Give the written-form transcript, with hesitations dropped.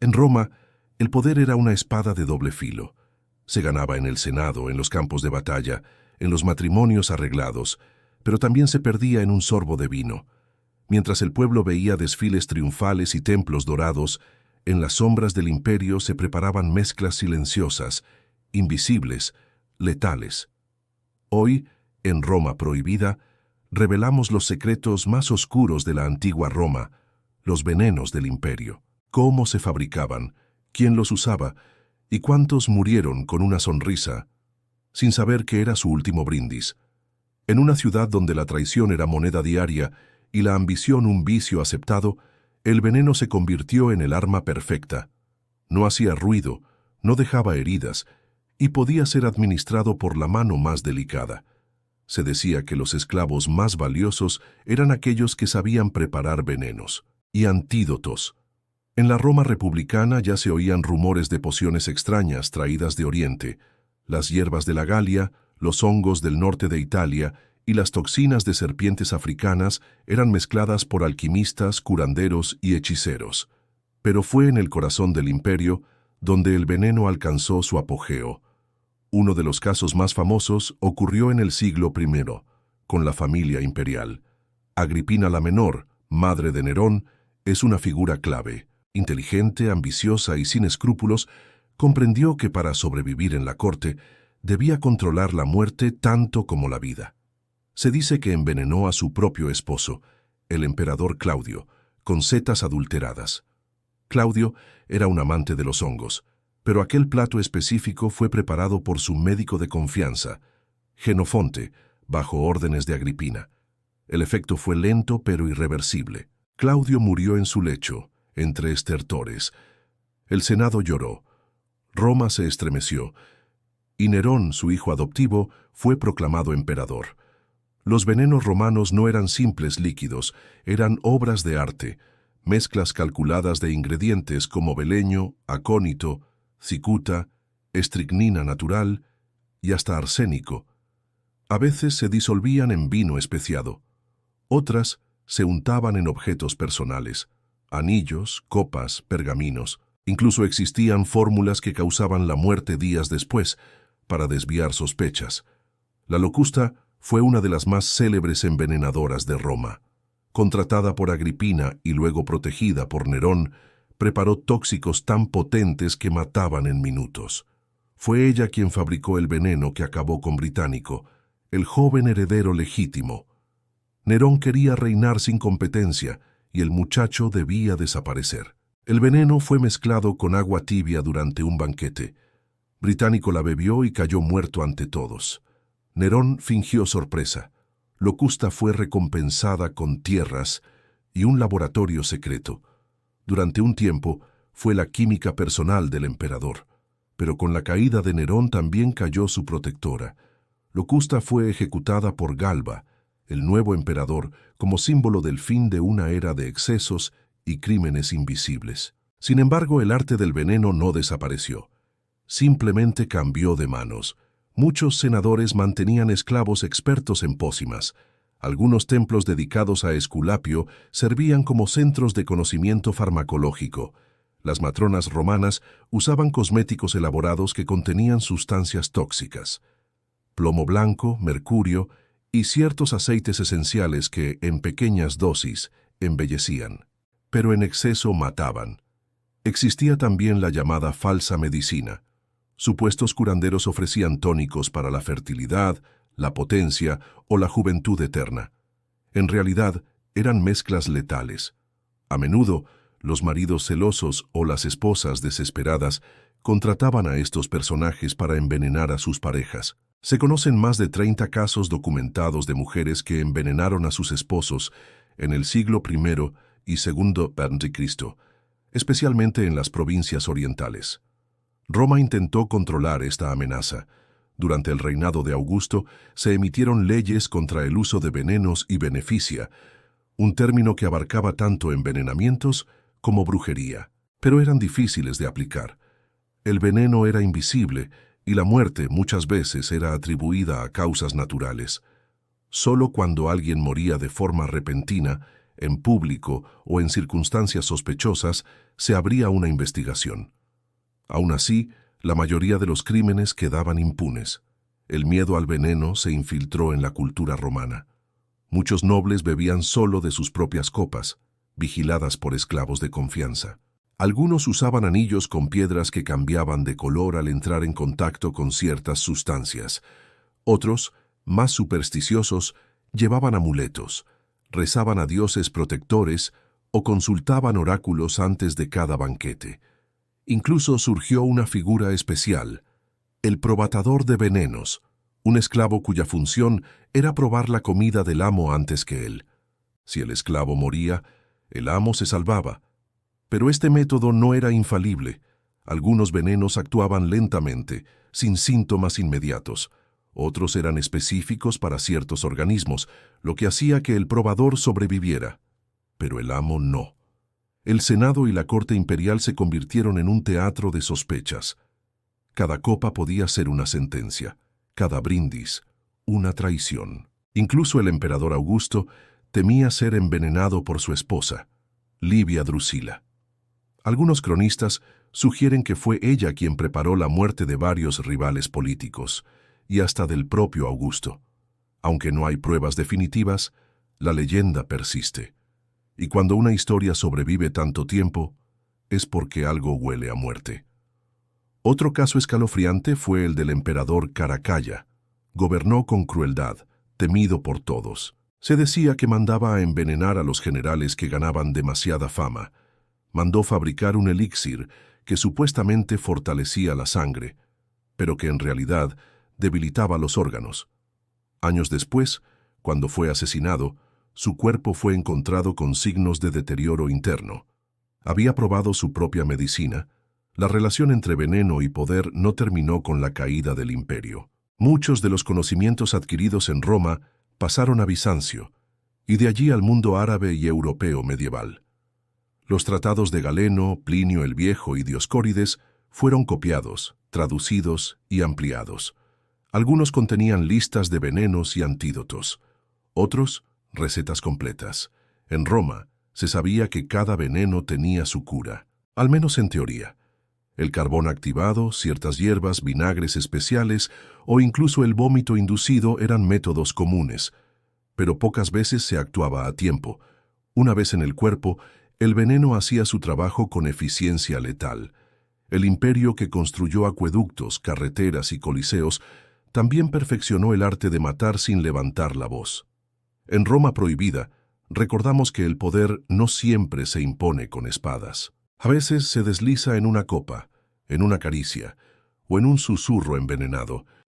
En Roma, el poder era una espada de doble filo. Se ganaba en el Senado, en los campos de batalla, en los matrimonios arreglados, pero también se perdía en un sorbo de vino. Mientras el pueblo veía desfiles triunfales y templos dorados, en las sombras del imperio se preparaban mezclas silenciosas, invisibles, letales. Hoy, en Roma prohibida, revelamos los secretos más oscuros de la antigua Roma, los venenos del imperio. Cómo se fabricaban, quién los usaba y cuántos murieron con una sonrisa, sin saber que era su último brindis. En una ciudad donde la traición era moneda diaria y la ambición un vicio aceptado, el veneno se convirtió en el arma perfecta. No hacía ruido, no dejaba heridas y podía ser administrado por la mano más delicada. Se decía que los esclavos más valiosos eran aquellos que sabían preparar venenos y antídotos. En la Roma republicana ya se oían rumores de pociones extrañas traídas de Oriente, las hierbas de la Galia, los hongos del norte de Italia y las toxinas de serpientes africanas eran mezcladas por alquimistas, curanderos y hechiceros. Pero fue en el corazón del imperio donde el veneno alcanzó su apogeo. Uno de los casos más famosos ocurrió en el siglo I, con la familia imperial. Agripina la Menor, madre de Nerón, es una figura clave. Inteligente, ambiciosa y sin escrúpulos, comprendió que para sobrevivir en la corte debía controlar la muerte tanto como la vida. Se dice que envenenó a su propio esposo, el emperador Claudio, con setas adulteradas. Claudio era un amante de los hongos, pero aquel plato específico fue preparado por su médico de confianza, Genofonte, bajo órdenes de Agripina. El efecto fue lento pero irreversible. Claudio murió en su lecho, entre estertores. El Senado lloró. Roma se estremeció. Y Nerón, su hijo adoptivo, fue proclamado emperador. Los venenos romanos no eran simples líquidos, eran obras de arte, mezclas calculadas de ingredientes como beleño, acónito, cicuta, estricnina natural y hasta arsénico. A veces se disolvían en vino especiado. Otras se untaban en objetos personales, anillos, copas, pergaminos. Incluso existían fórmulas que causaban la muerte días después, para desviar sospechas. La Locusta fue una de las más célebres envenenadoras de Roma. Contratada por Agripina y luego protegida por Nerón, preparó tóxicos tan potentes que mataban en minutos. Fue ella quien fabricó el veneno que acabó con Británico, el joven heredero legítimo. Nerón quería reinar sin competencia y el muchacho debía desaparecer. El veneno fue mezclado con agua tibia durante un banquete. Británico la bebió y cayó muerto ante todos. Nerón fingió sorpresa. Locusta fue recompensada con tierras y un laboratorio secreto. Durante un tiempo fue la química personal del emperador, pero con la caída de Nerón también cayó su protectora. Locusta fue ejecutada por Galba, el nuevo emperador, como símbolo del fin de una era de excesos y crímenes invisibles. Sin embargo, el arte del veneno no desapareció. Simplemente cambió de manos. Muchos senadores mantenían esclavos expertos en pócimas. Algunos templos dedicados a Esculapio servían como centros de conocimiento farmacológico. Las matronas romanas usaban cosméticos elaborados que contenían sustancias tóxicas, plomo blanco, mercurio y ciertos aceites esenciales que, en pequeñas dosis, embellecían, pero en exceso mataban. Existía también la llamada falsa medicina. Supuestos curanderos ofrecían tónicos para la fertilidad, la potencia o la juventud eterna. En realidad, eran mezclas letales. A menudo, los maridos celosos o las esposas desesperadas contrataban a estos personajes para envenenar a sus parejas. Se conocen más de 30 casos documentados de mujeres que envenenaron a sus esposos en el siglo I y II a.C., especialmente en las provincias orientales. Roma intentó controlar esta amenaza. Durante el reinado de Augusto se emitieron leyes contra el uso de venenos y beneficia, un término que abarcaba tanto envenenamientos como brujería, pero eran difíciles de aplicar. El veneno era invisible y la muerte muchas veces era atribuida a causas naturales. Solo cuando alguien moría de forma repentina, en público o en circunstancias sospechosas, se abría una investigación. Aún así, la mayoría de los crímenes quedaban impunes. El miedo al veneno se infiltró en la cultura romana. Muchos nobles bebían solo de sus propias copas, vigiladas por esclavos de confianza. Algunos usaban anillos con piedras que cambiaban de color al entrar en contacto con ciertas sustancias. Otros, más supersticiosos, llevaban amuletos, rezaban a dioses protectores o consultaban oráculos antes de cada banquete. Incluso surgió una figura especial, el probatador de venenos, un esclavo cuya función era probar la comida del amo antes que él. Si el esclavo moría, el amo se salvaba. Pero este método no era infalible. Algunos venenos actuaban lentamente, sin síntomas inmediatos. Otros eran específicos para ciertos organismos, lo que hacía que el probador sobreviviera. Pero el amo no. El Senado y la corte imperial se convirtieron en un teatro de sospechas. Cada copa podía ser una sentencia, cada brindis, una traición. Incluso el emperador Augusto temía ser envenenado por su esposa, Livia Drusila. Algunos cronistas sugieren que fue ella quien preparó la muerte de varios rivales políticos, y hasta del propio Augusto. Aunque no hay pruebas definitivas, la leyenda persiste. Y cuando una historia sobrevive tanto tiempo, es porque algo huele a muerte. Otro caso escalofriante fue el del emperador Caracalla. Gobernó con crueldad, temido por todos. Se decía que mandaba a envenenar a los generales que ganaban demasiada fama. Mandó fabricar un elixir que supuestamente fortalecía la sangre, pero que en realidad debilitaba los órganos. Años después, cuando fue asesinado, su cuerpo fue encontrado con signos de deterioro interno. Había probado su propia medicina. La relación entre veneno y poder no terminó con la caída del imperio. Muchos de los conocimientos adquiridos en Roma pasaron a Bizancio, y de allí al mundo árabe y europeo medieval. Los tratados de Galeno, Plinio el Viejo y Dioscórides fueron copiados, traducidos y ampliados. Algunos contenían listas de venenos y antídotos, otros recetas completas. En Roma se sabía que cada veneno tenía su cura, al menos en teoría. El carbón activado, ciertas hierbas, vinagres especiales o incluso el vómito inducido eran métodos comunes, pero pocas veces se actuaba a tiempo. Una vez en el cuerpo, el veneno hacía su trabajo con eficiencia letal. El imperio que construyó acueductos, carreteras y coliseos también perfeccionó el arte de matar sin levantar la voz. En Roma prohibida, recordamos que el poder no siempre se impone con espadas. A veces se desliza en una copa, en una caricia o en un susurro envenenado,